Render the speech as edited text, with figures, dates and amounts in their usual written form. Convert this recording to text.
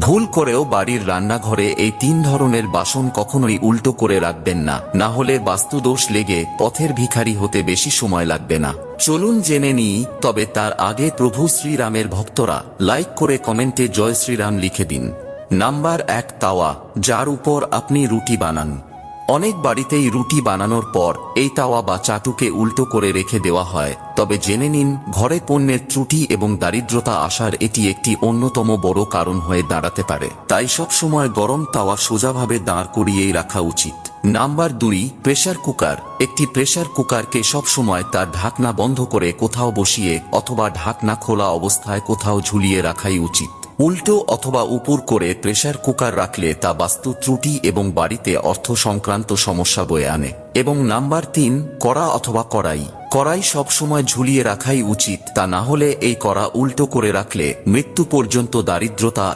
ভুল করেও বাড়ির রান্নাঘরে এই 3 ধরনের বাসন কখনোই উল্টো করে রাখবেন না, না হলে বাস্তুদোষ লেগে পথের ভিখারি হতে বেশি সময় লাগবে না। চলুন জেনে নিই, তবে তার আগে প্রভু শ্রীরামের ভক্তরা লাইক করে কমেন্টে জয় শ্রীরাম লিখে দিন। নাম্বার 1, তাওয়া, যার উপর আপনি রুটি বানান। অনেক বাড়িতেই রুটি বানানোর পর এই তাওয়া বা চাটুকে উল্টো করে রেখে দেওয়া হয়, তবে জেনে নিন ঘরে পণ্যের ত্রুটি এবং দারিদ্রতা আসার এটি একটি অন্যতম বড় কারণ হয়ে দাঁড়াতে পারে। তাই সব সময় গরম তাওয়া সোজাভাবে দাঁড় করিয়েই রাখা উচিত। Number 2, pressure cooker. একটি প্রেসার কুকারকে সব সময় তার ঢাকনা বন্ধ করে কোথাও বসিয়ে অথবা ঢাকনা খোলা অবস্থায় কোথাও ঝুলিয়ে রাখাই উচিত। উল্টো অথবা উপর করে প্রেসার কুকার রাখলে তা বাস্তু ত্রুটি এবং বাড়িতে অর্থ সংক্রান্ত সমস্যা বয়ে আনে। এবং নাম্বার 3, কড়া অথবা কড়াই। কড়াই সবসময় ঝুলিয়ে রাখাই উচিত, তা না হলে এই কড়া উল্টো করে রাখলে মৃত্যু পর্যন্ত দারিদ্রতা